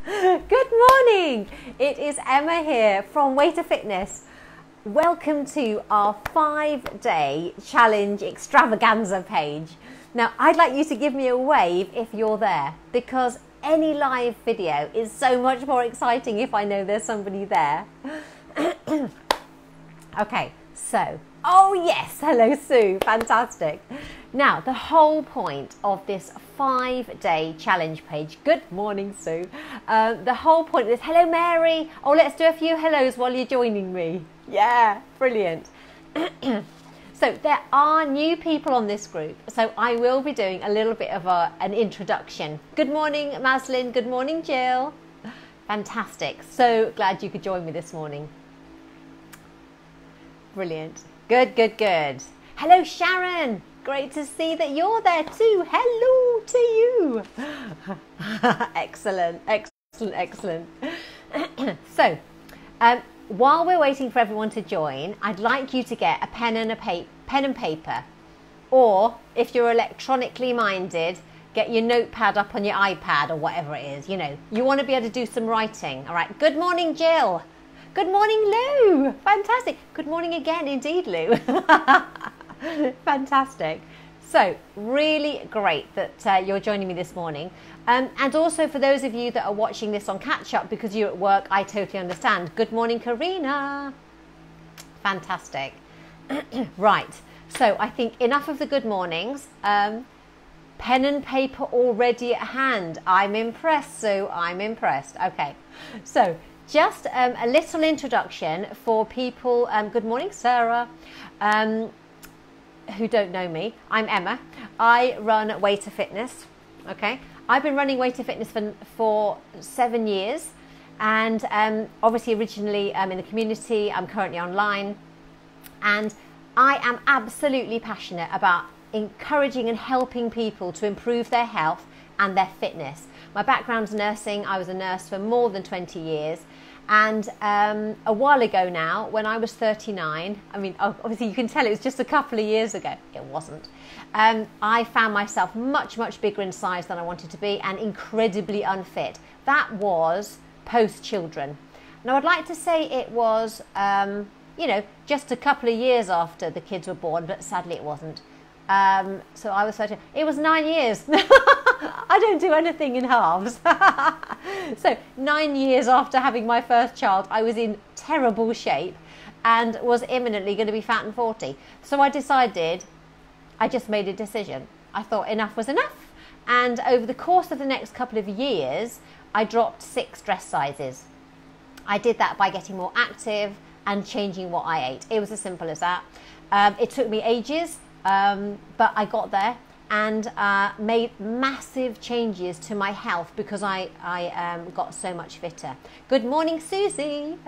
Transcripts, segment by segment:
Good morning. It is Emma here from Way to Fitness. Welcome to our 5-day challenge extravaganza page. Now, I'd like you to give me a wave if you're there, because any live video is so much more exciting if I know there's somebody there. Okay, so, oh yes, hello Sue, fantastic. Now, the whole point of this 5-day challenge page, good morning Sue, the whole point is, hello Mary, oh let's do a few hellos while you're joining me. Yeah, brilliant. So there are new people on this group, so I will be doing a little bit of an introduction. Good morning Maslin, good morning Jill. Fantastic, so glad you could join me this morning. Brilliant. Good, good, good. Hello, Sharon. Great to see that you're there too. Hello to you. Excellent, excellent, excellent. So, while we're waiting for everyone to join, I'd like you to get a pen and paper. Or, if you're electronically minded, get your notepad up on your iPad or whatever it is. You know, you want to be able to do some writing. All right. Good morning, Jill. Good morning, Lou. Fantastic. Good morning again, indeed, Lou. Fantastic. So, really great that you're joining me this morning. And also for those of you that are watching this on catch-up because you're at work, I totally understand. Good morning, Karina. Fantastic. Right. So, I think enough of the good mornings. Pen and paper already at hand. I'm impressed, Sue. I'm impressed. Okay. So, just a little introduction for people. Good morning, Sarah, who don't know me. I'm Emma. I run Way to Fitness. Okay, I've been running Way to Fitness for 7 years, and obviously originally in the community. I'm currently online, and I am absolutely passionate about encouraging and helping people to improve their health and their fitness. My background's nursing. I was a nurse for more than 20 years. And a while ago now, when I was 39, I mean, obviously you can tell it was just a couple of years ago. It wasn't. I found myself much, much bigger in size than I wanted to be and incredibly unfit. That was post-children. Now, I'd like to say it was, you know, just a couple of years after the kids were born, but sadly it wasn't. So I was 30. It was 9 years. I don't do anything in halves. So 9 years after having my first child, I was in terrible shape and was imminently going to be fat and 40. So I decided, I just made a decision. I thought enough was enough. And over the course of the next couple of years, I dropped 6 dress sizes. I did that by getting more active and changing what I ate. It was as simple as that. It took me ages. But I got there and made massive changes to my health because I got so much fitter. Good morning, Susie.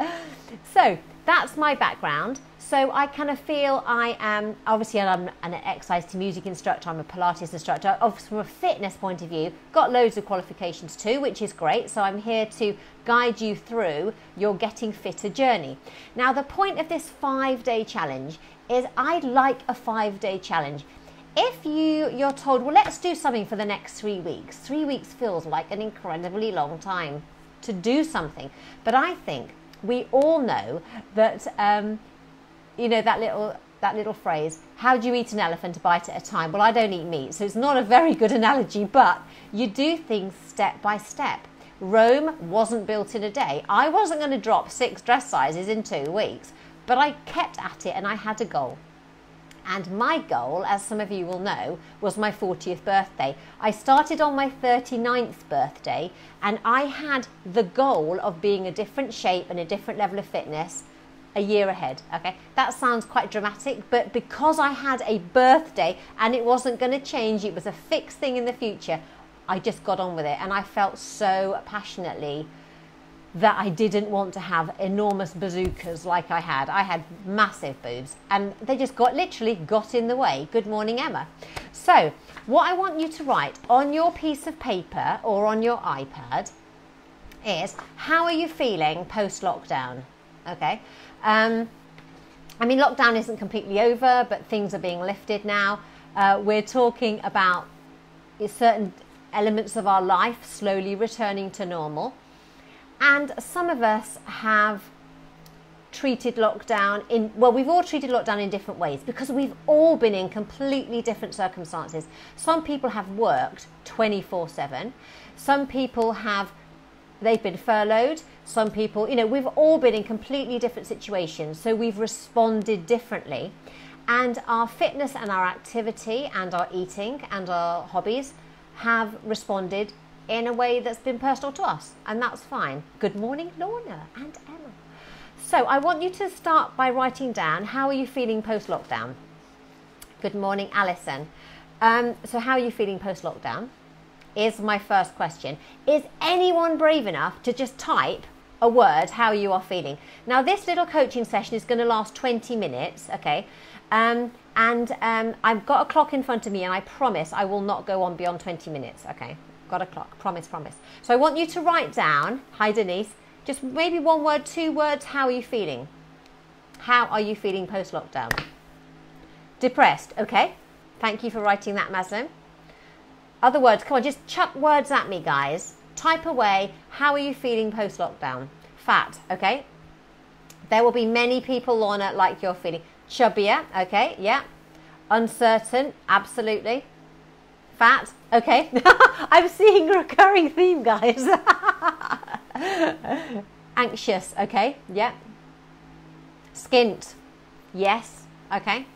So that's my background. So I kind of feel I am, obviously I'm an exercise to music instructor, I'm a Pilates instructor. Obviously from a fitness point of view, got loads of qualifications too, which is great. So I'm here to guide you through your getting fitter journey. Now the point of this 5-day challenge is I'd like a 5-day challenge. If you're told, well, let's do something for the next 3 weeks. 3 weeks feels like an incredibly long time to do something. But I think we all know that, you know, that little phrase, how do you eat an elephant a bite at a time? Well, I don't eat meat, so it's not a very good analogy, but you do things step by step. Rome wasn't built in a day. I wasn't going to drop 6 dress sizes in 2 weeks. But I kept at it and I had a goal. And my goal, as some of you will know, was my 40th birthday. I started on my 39th birthday and I had the goal of being a different shape and a different level of fitness a year ahead. Okay, that sounds quite dramatic, but because I had a birthday and it wasn't going to change, it was a fixed thing in the future, I just got on with it. And I felt so passionately that I didn't want to have enormous bazookas like I had. I had massive boobs and they just literally got in the way. Good morning, Emma. So what I want you to write on your piece of paper or on your iPad is, how are you feeling post-lockdown? Okay. I mean, lockdown isn't completely over, but things are being lifted now. We're talking about certain elements of our life slowly returning to normal. And some of us have treated lockdown we've all treated lockdown in different ways because we've all been in completely different circumstances. Some people have worked 24/7. Some people they've been furloughed. Some people, we've all been in completely different situations. So we've responded differently. And our fitness and our activity and our eating and our hobbies have responded in a way that's been personal to us. And that's fine. Good morning, Lorna and Emma. So I want you to start by writing down, how are you feeling post-lockdown? Good morning, Alison. So how are you feeling post-lockdown is my first question. Is anyone brave enough to just type a word, how you are feeling? Now, this little coaching session is going to last 20 minutes, okay? I've got a clock in front of me and I promise I will not go on beyond 20 minutes, okay? Got a clock, promise. So I want you to write down, hi Denise, just maybe one word, 2 words, how are you feeling? How are you feeling post-lockdown? Depressed, okay. Thank you for writing that, Maslin. Other words, come on, just chuck words at me, guys. Type away, how are you feeling post-lockdown? Fat, okay. There will be many people, Lorna, like you're feeling. Chubbier, okay, yeah. Uncertain, absolutely. Fat, okay. I'm seeing a recurring theme, guys. Anxious, okay, yeah. Skint, yes, okay.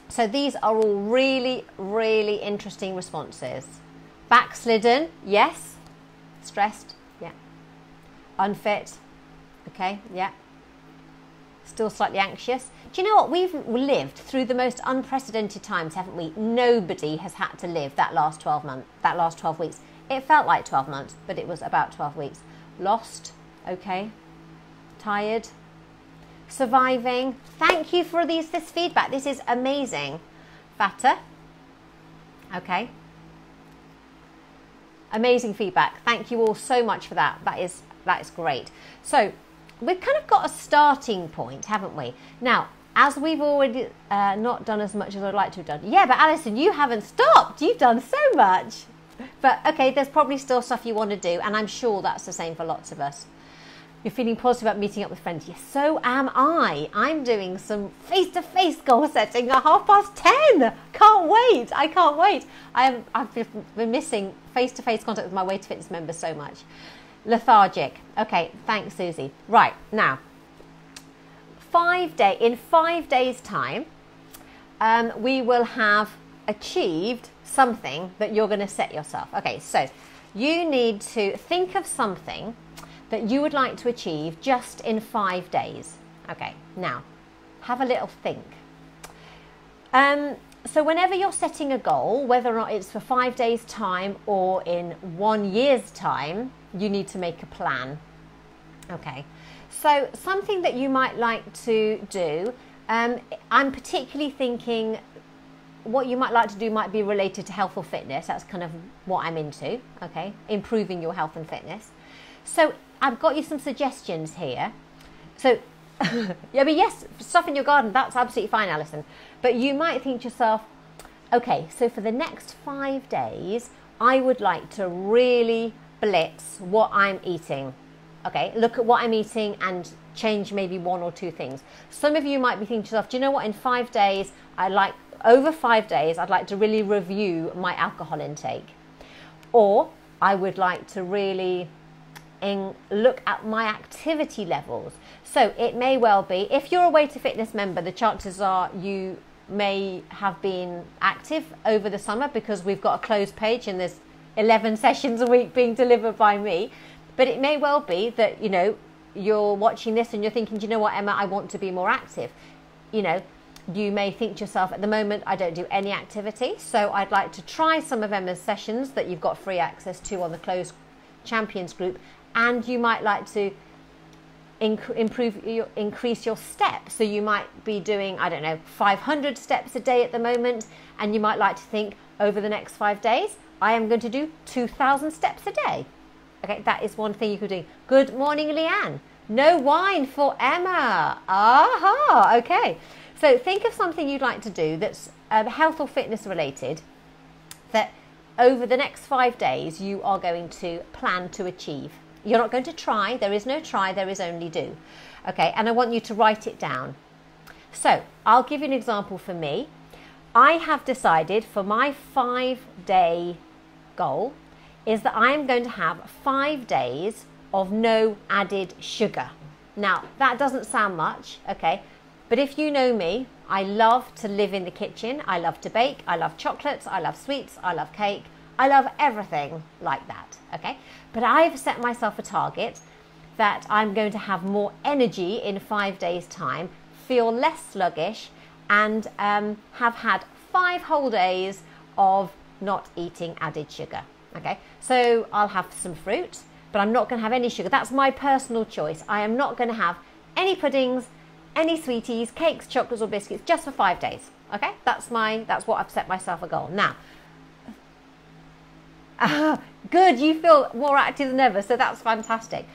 So these are all really, really interesting responses. Backslidden, yes. Stressed, yeah. Unfit, okay, yeah. Still slightly anxious. Do you know what? We've lived through the most unprecedented times, haven't we? Nobody has had to live that last 12 weeks. It felt like 12 months, but it was about 12 weeks. Lost, okay. Tired. Surviving. Thank you for this feedback. This is amazing. Fatter. Okay. Amazing feedback. Thank you all so much for that. That is great. So we've kind of got a starting point, haven't we? Now, as we've already not done as much as I'd like to have done. Yeah, but Alison, you haven't stopped. You've done so much. But okay, there's probably still stuff you want to do, and I'm sure that's the same for lots of us. You're feeling positive about meeting up with friends. Yes, so am I. I'm doing some face-to-face goal setting at 10:30. Can't wait. I can't wait. I've been missing face-to-face contact with my Way to Fitness members so much. Lethargic. Okay, thanks, Susie. Right, now, in 5 days' time, we will have achieved something that you're going to set yourself. Okay, so you need to think of something that you would like to achieve just in 5 days. Okay, now have a little think. So whenever you're setting a goal, whether or not it's for 5 days' time or in 1 year's time, you need to make a plan. Okay, so something that you might like to do, I'm particularly thinking what you might like to do might be related to health or fitness. That's kind of what I'm into, okay? Improving your health and fitness. So I've got you some suggestions here. So, yeah, but yes, stuff in your garden, that's absolutely fine, Alison. But you might think to yourself, okay, so for the next 5 days, I would like to really blitz what I'm eating. Okay, look at what I'm eating and change maybe 1 or 2 things. Some of you might be thinking to yourself, do you know what, in 5 days, over 5 days, I'd like to really review my alcohol intake. Or I would like to really look at my activity levels. So it may well be, if you're a Way to Fitness member, the chances are you may have been active over the summer because we've got a closed page and there's 11 sessions a week being delivered by me. But it may well be that, you're watching this and you're thinking, do you know what, Emma, I want to be more active. You may think to yourself, at the moment, I don't do any activity, so I'd like to try some of Emma's sessions that you've got free access to on the closed champions group, and you might like to increase your steps. So you might be doing, 500 steps a day at the moment, and you might like to think, over the next 5 days, I am going to do 2,000 steps a day. Okay, that is one thing you could do. Good morning, Leanne. No wine for Emma. Aha, okay. So think of something you'd like to do that's health or fitness related that over the next 5 days you are going to plan to achieve. You're not going to try. There is no try, there is only do. Okay, and I want you to write it down. So I'll give you an example for me. I have decided for my 5-day goal is that I am going to have 5 days of no added sugar. Now, that doesn't sound much, okay? But if you know me, I love to live in the kitchen. I love to bake. I love chocolates. I love sweets. I love cake. I love everything like that, okay? But I've set myself a target that I'm going to have more energy in 5 days' time, feel less sluggish, and have had 5 whole days of not eating added sugar, okay? So I'll have some fruit, but I'm not going to have any sugar. That's my personal choice. I am not going to have any puddings, any sweeties, cakes, chocolates or biscuits, just for 5 days, okay? That's what I've set myself a goal. Now, good, you feel more active than ever, so that's fantastic.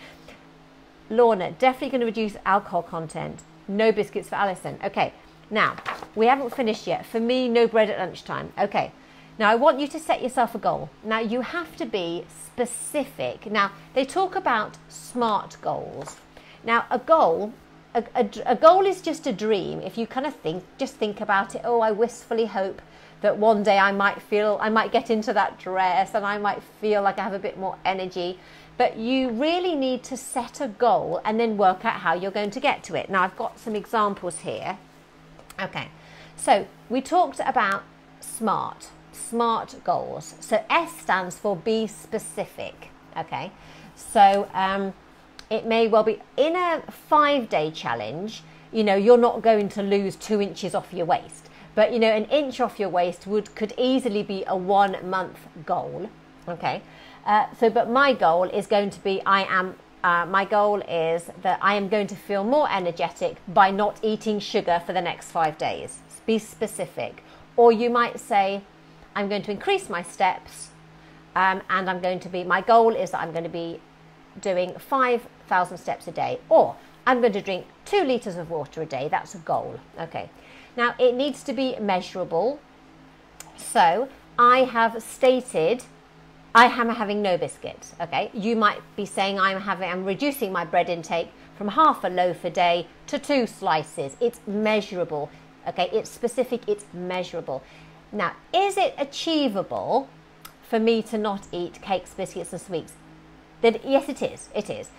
Lorna, definitely going to reduce alcohol content. No biscuits for Alison. Okay, now, we haven't finished yet. For me, no bread at lunchtime. Okay, now I want you to set yourself a goal. Now, you have to be specific. Now, they talk about SMART goals. Now, a goal is just a dream. If you kind of think about it, oh, I wistfully hope that one day I might get into that dress and I might feel like I have a bit more energy. But you really need to set a goal and then work out how you're going to get to it. Now, I've got some examples here. Okay, so we talked about SMART goals. So S stands for be specific, okay? So it may well be in a 5-day challenge, you know, you're not going to lose 2 inches off your waist. But, you know, an inch off your waist could easily be a 1-month goal, okay? But my goal is going to be, my goal is that I am going to feel more energetic by not eating sugar for the next 5 days. Be specific. Or you might say, I'm going to increase my steps, and my goal is that I'm going to be doing 5,000 steps a day. Or I'm going to drink 2 litres of water a day. That's a goal, okay? Now, it needs to be measurable. So I have stated I am having no biscuits, okay? You might be saying I'm reducing my bread intake from half a loaf a day to 2 slices. It's measurable, okay? It's specific, it's measurable. Now, is it achievable for me to not eat cakes, biscuits and sweets? Then yes, it is, it is.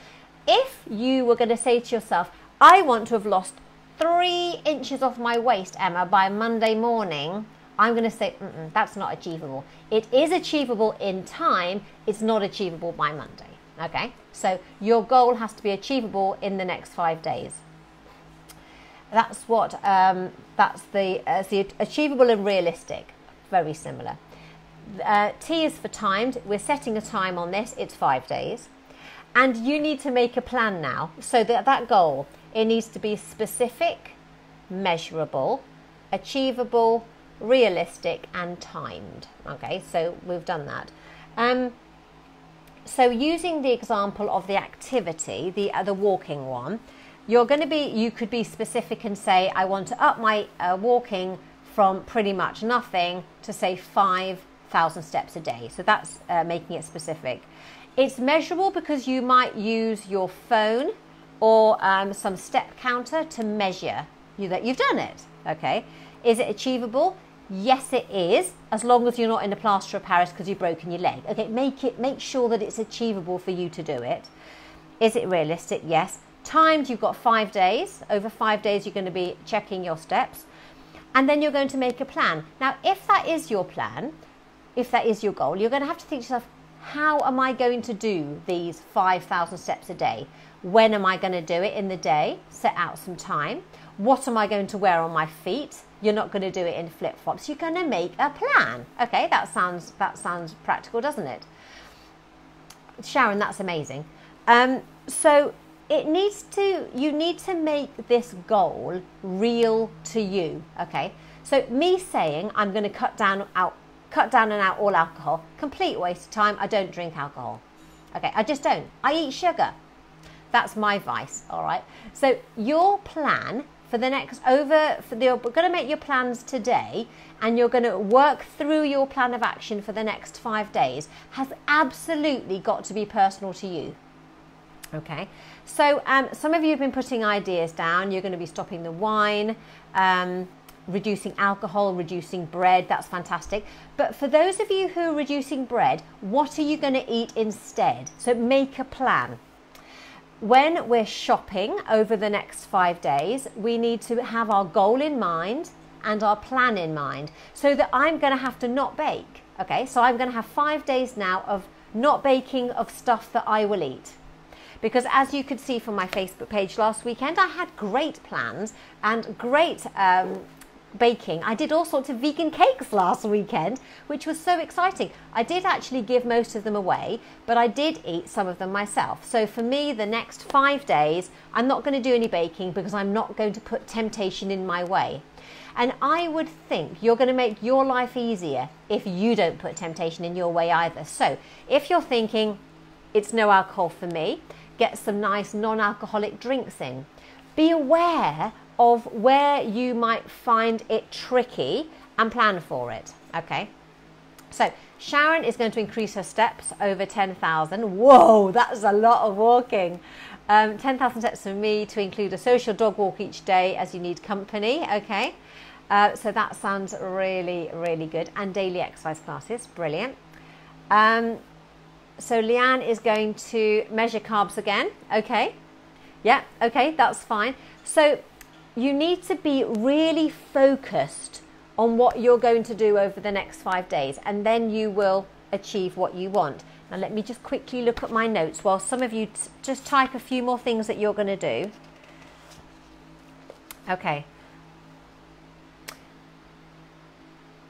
If you were going to say to yourself, I want to have lost 3 inches off my waist, Emma, by Monday morning, I'm going to say, that's not achievable. It is achievable in time. It's not achievable by Monday. Okay? So your goal has to be achievable in the next 5 days. That's the achievable and realistic. Very similar. T is for timed. We're setting a time on this. It's 5 days. And you need to make a plan now. So that goal, it needs to be specific, measurable, achievable, realistic and timed. Okay, so we've done that. So using the example of the activity, the walking one, you could be specific and say, I want to up my walking from pretty much nothing to say 5,000 steps a day. So that's making it specific. It's measurable because you might use your phone or some step counter to measure that you've done it. Okay, is it achievable? Yes, it is, as long as you're not in a plaster of Paris because you've broken your leg. Okay, make sure that it's achievable for you to do it. Is it realistic? Yes. Timed, you've got 5 days. Over 5 days, you're going to be checking your steps. And then you're going to make a plan. Now, if that is your plan, if that is your goal, you're going to have to think to yourself, how am I going to do these 5,000 steps a day? When am I going to do it in the day? Set out some time. What am I going to wear on my feet? You're not going to do it in flip-flops. You're going to make a plan. Okay, that sounds practical, doesn't it? Sharon, that's amazing. So you need to make this goal real to you. Okay, so me saying I'm going to cut down and out all alcohol, complete waste of time. I don't drink alcohol. Okay, I just don't. I eat sugar. That's my vice. All right. So your plan for the next you're going to make your plans today, and you're going to work through your plan of action for the next 5 days, has absolutely got to be personal to you. Okay, so some of you have been putting ideas down. You're going to be stopping the wine, reducing alcohol, reducing bread. That's fantastic. But for those of you who are reducing bread, what are you going to eat instead? So make a plan. When we're shopping over the next 5 days, we need to have our goal in mind and our plan in mind, so that I'm going to have to not bake. Okay, so I'm going to have 5 days now of not baking of stuff that I will eat. Because as you could see from my Facebook page last weekend, I had great plans and great baking. I did all sorts of vegan cakes last weekend, which was so exciting. I did actually give most of them away, but I did eat some of them myself. So for me, the next 5 days, I'm not going to do any baking, because I'm not going to put temptation in my way. And I would think you're going to make your life easier if you don't put temptation in your way either. So if you're thinking, it's no alcohol for me, get some nice non-alcoholic drinks in. Be aware of where you might find it tricky and plan for it. Okay, so Sharon is going to increase her steps over 10,000. Whoa, that's a lot of walking. 10,000 steps for me, to include a social dog walk each day as you need company. Okay, so that sounds really, really good. And daily exercise classes, brilliant. So Leanne is going to measure carbs again. Okay, yeah, okay, that's fine. So you need to be really focused on what you're going to do over the next 5 days, and then you will achieve what you want. Now let me just quickly look at my notes while some of you just type a few more things that you're going to do. Okay.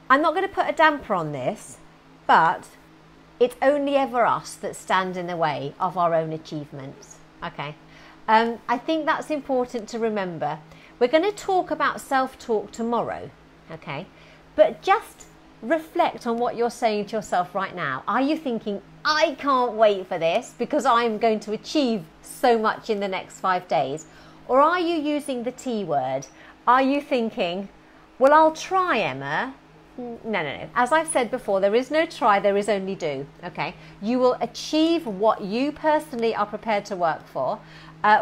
I'm not going to put a damper on this, but it's only ever us that stand in the way of our own achievements. Okay. I think that's important to remember. We're going to talk about self-talk tomorrow, okay? But just reflect on what you're saying to yourself right now. Are you thinking, I can't wait for this because I'm going to achieve so much in the next 5 days? Or are you using the T word? Are you thinking, well, I'll try, Emma. No. As I've said before, there is no try, there is only do, okay? You will achieve what you personally are prepared to work for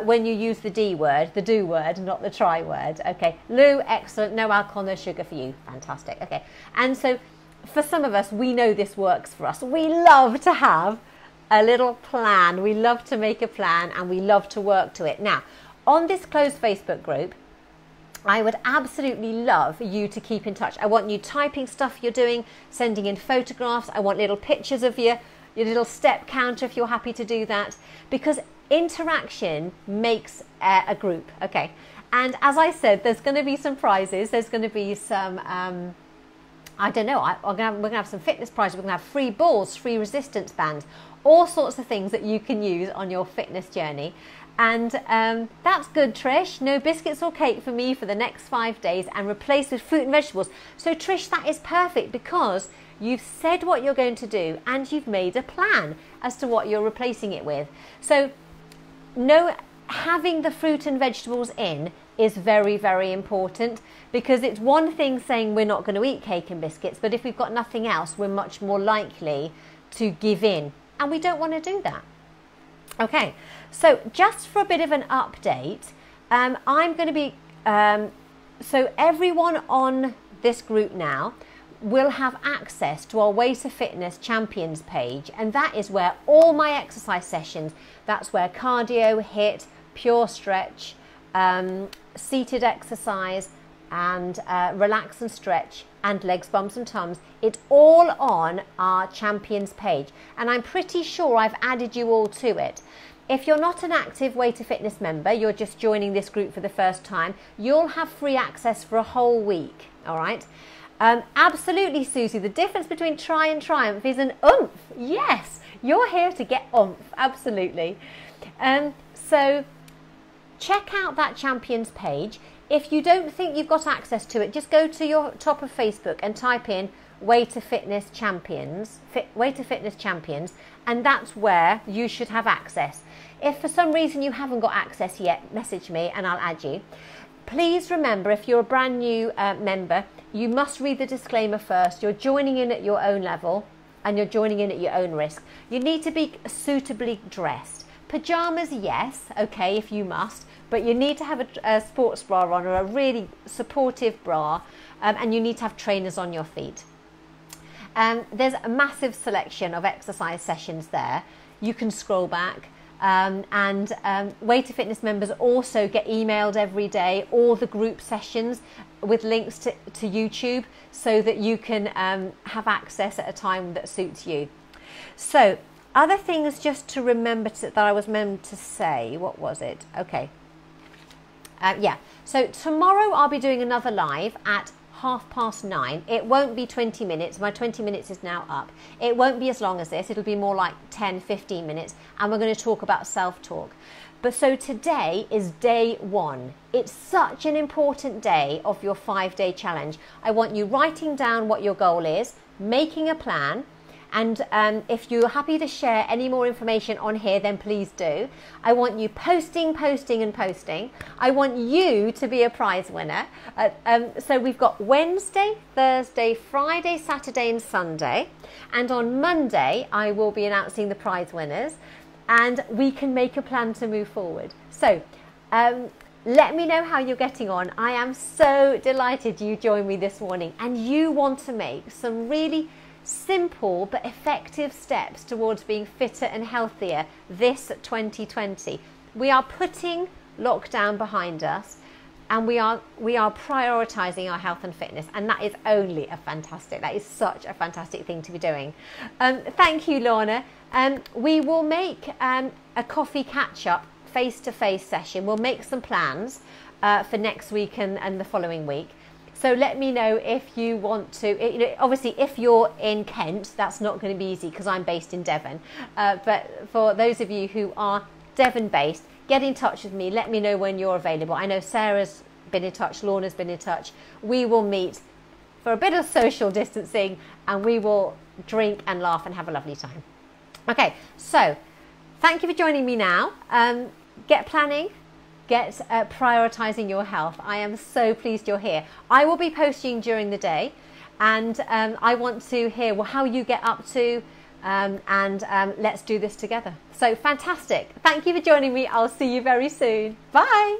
when you use the D word, the do word, not the try word, okay? Lou, excellent, no alcohol, no sugar for you, fantastic, okay? And so for some of us, we know this works for us. We love to have a little plan, we love to make a plan, and we love to work to it. Now, on this closed Facebook group, I would absolutely love you to keep in touch. I want you typing stuff you're doing, sending in photographs. I want little pictures of your little step counter if you're happy to do that, because interaction makes a group, okay? And as I said, there's going to be some prizes. There's going to be some, I don't know, we're going to have some fitness prizes. We're going to have free balls, free resistance bands, all sorts of things that you can use on your fitness journey. And that's good, Trish. No biscuits or cake for me for the next 5 days, and replace with fruit and vegetables. So Trish, that is perfect, because you've said what you're going to do and you've made a plan as to what you're replacing it with. So having the fruit and vegetables in is very, very important, because it's one thing saying we're not going to eat cake and biscuits, but if we've got nothing else, we're much more likely to give in, and we don't want to do that. Okay, so just for a bit of an update, I'm going to be, so everyone on this group now will have access to our Way to Fitness Champions page, and that is where all my exercise sessions, that's where cardio, HIIT, pure stretch, seated exercise, and relax and stretch, and legs, bumps and tums, it's all on our Champions page, and I'm pretty sure I've added you all to it. If you're not an active Way to Fitness member, you're just joining this group for the first time, you'll have free access for a whole week, all right? Absolutely, Susie, the difference between try and triumph is an oomph. Yes, you're here to get oomph, absolutely. So check out that Champions page. If you don't think you've got access to it, just go to your top of Facebook and type in Way to Fitness Champions, Way to Fitness Champions, and that's where you should have access. If for some reason you haven't got access yet, message me and I'll add you. please remember, if you're a brand new member, you must read the disclaimer first. You're joining in at your own level and you're joining in at your own risk. You need to be suitably dressed. Pyjamas, yes, okay, if you must, but you need to have a sports bra on, or a really supportive bra, and you need to have trainers on your feet. There's a massive selection of exercise sessions there. You can scroll back. Way to Fitness members also get emailed every day all the group sessions with links to YouTube, so that you can have access at a time that suits you. So other things just to remember that I was meant to say, what was it? Okay. Yeah, so tomorrow I'll be doing another live at 9:30. It won't be 20 minutes. My 20 minutes is now up. It won't be as long as this. It'll be more like 10-15 minutes, and we're going to talk about self-talk. But so today is day 1. It's such an important day of your 5-day challenge. I want you writing down what your goal is, making a plan, and if you're happy to share any more information on here, then please do. I want you posting. I want you to be a prize winner. So we've got Wednesday, Thursday, Friday, Saturday and Sunday. And on Monday, I will be announcing the prize winners, and we can make a plan to move forward. So let me know how you're getting on. I am so delighted you joined me this morning, and you want to make some really simple but effective steps towards being fitter and healthier this 2020. We are putting lockdown behind us, and we are prioritizing our health and fitness, and that is that is such a fantastic thing to be doing. Thank you, Lorna. We will make a coffee catch-up face-to-face session. We'll make some plans for next week and the following week. So let me know if you want to. Obviously, if you're in Kent, that's not going to be easy because I'm based in Devon. But for those of you who are Devon-based, get in touch with me. Let me know when you're available. I know Sarah's been in touch, Lorna's been in touch. We will meet for a bit of social distancing, and we will drink and laugh and have a lovely time. Okay, so thank you for joining me now. Get planning. Get prioritising your health. I am so pleased you're here. I will be posting during the day, and I want to hear how you get up to, and let's do this together. So fantastic. Thank you for joining me. I'll see you very soon. Bye.